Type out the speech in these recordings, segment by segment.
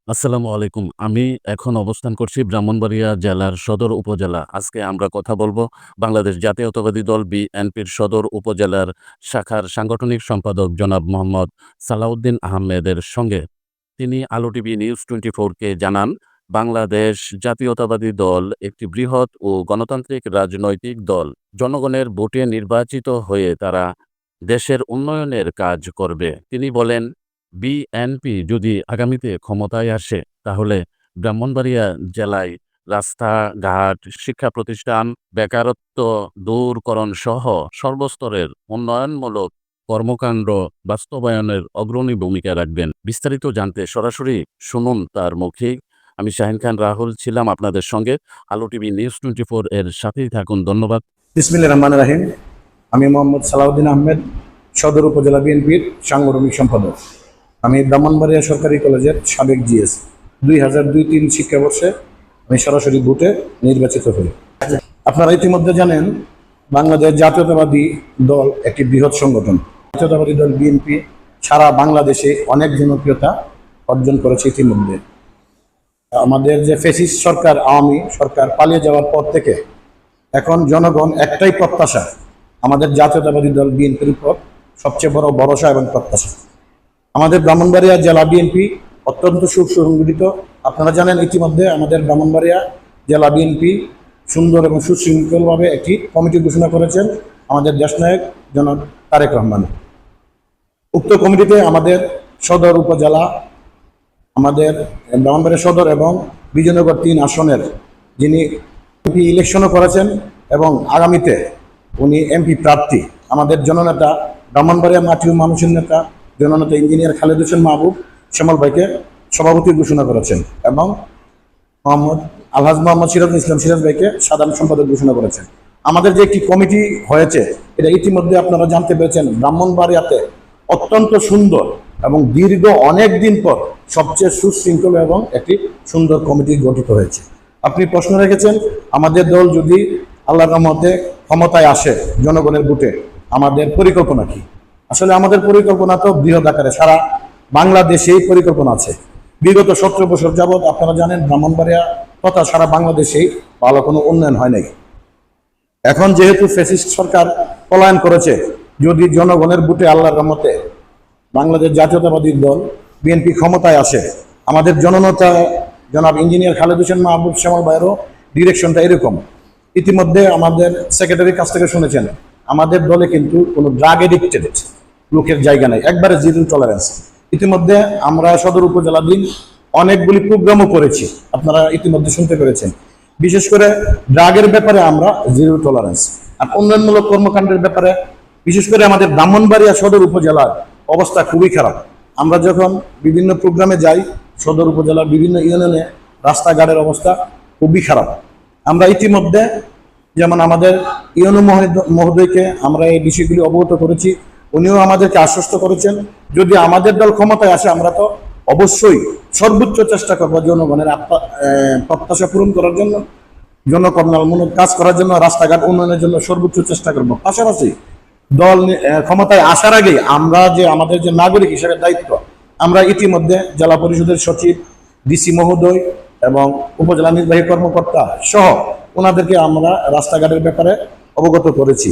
আসসালামু আলাইকুম। আমি এখন অবস্থান করছি ব্রাহ্মণবাড়িয়া জেলার সদর উপজেলা। আজকে আমরা কথা বলব বাংলাদেশ জাতীয়তাবাদী দল বিএনপির সদর উপজেলার শাখার সাংগঠনিক সম্পাদক জনাব মোহাম্মদ সালাউদ্দিন আহমেদের সঙ্গে। তিনি আলো টিভি নিউজ 24 কে জানান, বাংলাদেশ জাতীয়তাবাদী দল একটি বৃহৎ ও গণতান্ত্রিক রাজনৈতিক দল। জনগণের ভোটে নির্বাচিত হয়ে তারা দেশের উন্নয়নের কাজ করবে। তিনি বলেন, বিএনপি যদি আগামীতে ক্ষমতায় আসে তাহলে ব্রাহ্মণবাড়িয়া জেলায় রাস্তাঘাট, শিক্ষা প্রতিষ্ঠান, বেকারত্ব দূরকরণ সহ সর্বস্তরের উন্নয়নমূলক কর্মকাণ্ড বাস্তবায়নের অগ্রণী ভূমিকা রাখবেন। বিস্তারিত জানতে সরাসরি শুনুন তার মুখে। আমি শাহিন খান রাহুল ছিলাম আপনাদের সঙ্গে। আলো টিভি নিউজ 24 এর সাথেই থাকুন। ধন্যবাদ। বিসমিল্লাহির রহমানির রহিম। আমি মোহাম্মদ সালাউদ্দিন আহমেদ, সদর উপজেলা বিএনপির সাংগঠনিক সম্পাদক। আমি ব্রাহ্মণবাড়িয়া সরকারি কলেজের সাবেক জিএস। 2002-03 শিক্ষাবর্ষে আমি সরাসরি ভোটে নির্বাচিত হই। আপনারা ইতিমধ্যে জানেন, বাংলাদেশ জাতীয়তাবাদী দল একটি বৃহৎ সংগঠন। জাতীয়তাবাদী দল বিএনপি সারা বাংলাদেশে অনেক জনপ্রিয়তা অর্জন করেছে ইতিমধ্যে। আমাদের যে ফ্যাসিস্ট সরকার, আওয়ামী সরকার পালিয়ে যাওয়ার পর থেকে এখন জনগণ একটাই প্রত্যাশা, আমাদের জাতীয়তাবাদী দল বিএনপির উপর সবচেয়ে বড় ভরসা এবং প্রত্যাশা। আমাদের ব্রাহ্মণবাড়িয়া জেলা বিএনপি অত্যন্ত সুসংগঠিত। আপনারা জানেন, ইতিমধ্যে আমাদের ব্রাহ্মণবাড়িয়া জেলা বিএনপি সুন্দর এবং সুশৃঙ্খলভাবে একটি কমিটি ঘোষণা করেছেন আমাদের দেশনায়ক জনাব তারেক রহমান। উক্ত কমিটিতে আমাদের সদর উপজেলা, আমাদের ব্রাহ্মণবাড়িয়া সদর এবং বিজয়নগর 3 আসনের যিনি এমপি ইলেকশনও করেছেন এবং আগামীতে উনি এমপি প্রার্থী, আমাদের জননেতা, ব্রাহ্মণবাড়িয়া মাটি ও মানুষের নেতা জননেতা ইঞ্জিনিয়ার খালেদ হোসেন মাহবুব শ্যামল ভাইকে সভাপতি ঘোষণা করেছেন এবং আলহাজ মোহাম্মদ সিরাজুল ইসলাম সিরাজ ভাইকে সাধারণ সম্পাদক ঘোষণা করেছেন। আমাদের যে একটি কমিটি হয়েছে, এটা ইতিমধ্যে আপনারা জানতে পেরেছেন, ব্রাহ্মণবাড়িয়াতে অত্যন্ত সুন্দর এবং দীর্ঘ অনেক দিন পর সবচেয়ে সুশৃঙ্খল এবং একটি সুন্দর কমিটি গঠিত হয়েছে। আপনি প্রশ্ন রেখেছেন, আমাদের দল যদি আল্লাহর রহমতে ক্ষমতায় আসে জনগণের ভোটে, আমাদের পরিকল্পনা কি? আসলে আমাদের পরিকল্পনা তো বৃহৎ আকারে, সারা বাংলাদেশেই পরিকল্পনা আছে। বিগত 17 বছর যাবৎ আপনারা জানেন, ব্রাহ্মণবাড়িয়া তথা সারা বাংলাদেশেই ভালো কোনো উন্নয়ন হয় নাই। এখন যেহেতু ফ্যাসিস্ট সরকার পলায়ন করেছে, যদি জনগণের ভোটে আল্লাহর রহমতে বাংলাদেশ জাতীয়তাবাদী দল বিএনপি ক্ষমতায় আসে, আমাদের জননেতা জনাব ইঞ্জিনিয়ার খালেদ হোসেন মাহবুব শ্যামল ভাইয়েরও ডিরেকশনটা এরকম। ইতিমধ্যে আমাদের সেক্রেটারির কাছ থেকে শুনেছেন, আমাদের দলে কিন্তু কোনো ড্রাগ এডিক্টেড লোকের জায়গা নেই, একবারে জিরো টলারেন্স। ইতিমধ্যে আমরা সদর উপজেলা দিন অনেকগুলি প্রোগ্রামও করেছি, আপনারা ইতিমধ্যে শুনতে পেরেছেন। বিশেষ করে ড্রাগের ব্যাপারে আমরা জিরো টলারেন্স, আর উন্নয়নমূলক কর্মকাণ্ডের ব্যাপারে বিশেষ করে আমাদের ব্রাহ্মণবাড়িয়া সদর উপজেলার অবস্থা খুবই খারাপ। আমরা যখন বিভিন্ন প্রোগ্রামে যাই, সদর উপজেলার বিভিন্ন ইউনিয়নে রাস্তাঘাটের অবস্থা খুবই খারাপ। আমরা ইতিমধ্যে যেমন আমাদের ইউনো মহোদয়কে আমরা এই বিষয়গুলি অবগত করেছি, উনিও আমাদেরকে আশ্বস্ত করেছেন, যদি আমাদের দল ক্ষমতায় আসে আমরা তো অবশ্যই সর্বোচ্চ চেষ্টা করবো জনগণের প্রত্যাশা পূরণ করার জন্য, জনকল্যাণমূলক কাজ করার জন্য, রাস্তাঘাট উন্নয়নের জন্য সর্বোচ্চ চেষ্টা করব। পাশাপাশি দল ক্ষমতায় আসার আগে আমরা যে আমাদের যে নাগরিক হিসেবে দায়িত্ব, আমরা ইতিমধ্যে জেলা পরিষদের সচিব, ডিসি মহোদয় এবং উপজেলা নির্বাহী কর্মকর্তা সহ ওনাদেরকে আমরা রাস্তাঘাটের ব্যাপারে অবগত করেছি।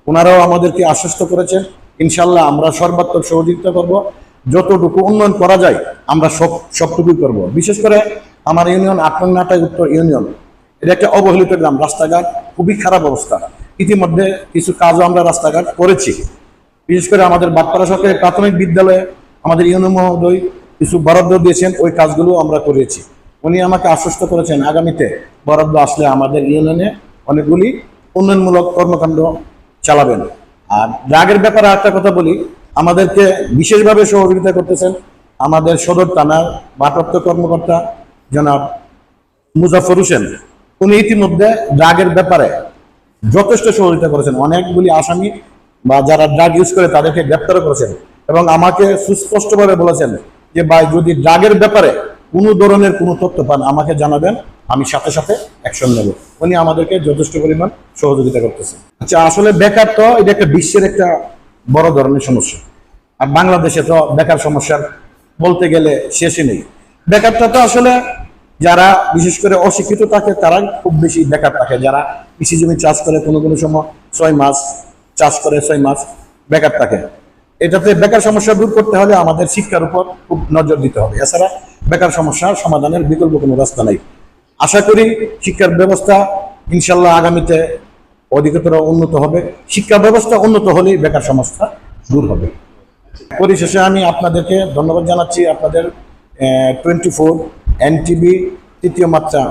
ওনারাও আমাদেরকে আশ্বস্ত করেছেন, ইনশাল্লাহ আমরা সর্বাত্মক সহযোগিতা করব, যতটুকু উন্নয়ন করা যায় আমরা সবটুকুই করব। বিশেষ করে আমার ইউনিয়ন 8 নং নাটাই উত্তর ইউনিয়ন, এটা একটা অবহেলিত গ্রাম, রাস্তাঘাট খুবই খারাপ অবস্থা। ইতিমধ্যে কিছু কাজও আমরা রাস্তাঘাট করেছি। বিশেষ করে আমাদের বাটপাড়া সরকারি প্রাথমিক বিদ্যালয়ে আমাদের ইউনো মহোদয় কিছু বরাদ্দ দিয়েছেন, ওই কাজগুলো আমরা করেছি। উনি আমাকে আশ্বস্ত করেছেন, আগামীতে বরাদ্দ আসলে আমাদের ইউনিয়নে অনেকগুলি উন্নয়নমূলক কর্মকাণ্ড চালাবেন। আর ড্রাগের ব্যাপারে একটা কথা বলি, আমাদেরকে বিশেষভাবে সহযোগিতা করতেছেন আমাদের সদর থানার ভারপ্রাপ্ত কর্মকর্তা জনাব মুজাফর হোসেন। উনি ইতিমধ্যে ড্রাগের ব্যাপারে যথেষ্ট সহযোগিতা করেছেন, অনেকগুলি আসামি বা যারা ড্রাগ ইউজ করে তাদেরকে গ্রেপ্তার করেছেন এবং আমাকে সুস্পষ্টভাবে বলেছেন যে ভাই, যদি ড্রাগের ব্যাপারে কোনো ধরনের কোনো তথ্য পান আমাকে জানাবেন, আমি সাথে সাথে অ্যাকশন নেব। উনি আমাদেরকে যথেষ্ট পরিমাণ সহযোগিতা করতেছেন। আচ্ছা, আসলে বেকার তো এটা একটা বিশ্বের একটা বড় ধরনের সমস্যা, আর বাংলাদেশে তো বেকার সমস্যার বলতে গেলে শেষই নেই। বেকারটা তো আসলে যারা বিশেষ করে অশিক্ষিত থাকে তারা খুব বেশি বেকার থাকে। যারা কৃষি জমি চাষ করে কোনো কোনো সময় 6 মাস চাষ করে, 6 মাস বেকার থাকে। এটাতে বেকার সমস্যা দূর করতে হলে আমাদের শিক্ষার উপর খুব নজর দিতে হবে। এছাড়া বেকার সমস্যা সমাধানের বিকল্প কোনো রাস্তা নাই। আশা করি শিক্ষার ব্যবস্থা ইনশাল্লাহ আগামীতে অধিকতর উন্নত হবে। শিক্ষা ব্যবস্থা উন্নত হলেই বেকার সমস্যা দূর হবে। পরিশেষে আমি আপনাদেরকে ধন্যবাদ জানাচ্ছি। আপনাদের 24 এনটিভি তৃতীয় মাত্রা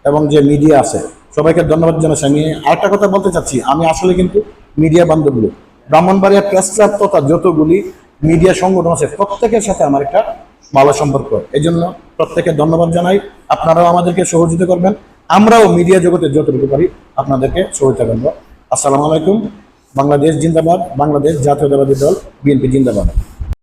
এবং যে মিডিয়া আছে সবাইকে ধন্যবাদ জানাচ্ছি। আমি আরেকটা কথা বলতে চাচ্ছি, আমি আসলে কিন্তু মিডিয়া বান্ধব লোক। ব্রাহ্মণবাড়িয়া প্রেস ক্লাব তথা যতগুলি মিডিয়া সংগঠন আছে প্রত্যেকের সাথে আমার একটা ভালো সম্পর্ক। এই জন্য প্রত্যেকে ধন্যবাদ জানাই। আপনারাও আমাদেরকে সহযোগিতা করবেন, আমরাও মিডিয়া জগতে যতটুকু পারি আপনাদেরকে সহযোগিতা করবো। আসসালামু আলাইকুম। বাংলাদেশ জিন্দাবাদ, বাংলাদেশ জাতীয়তাবাদী দল বিএনপি জিন্দাবাদ।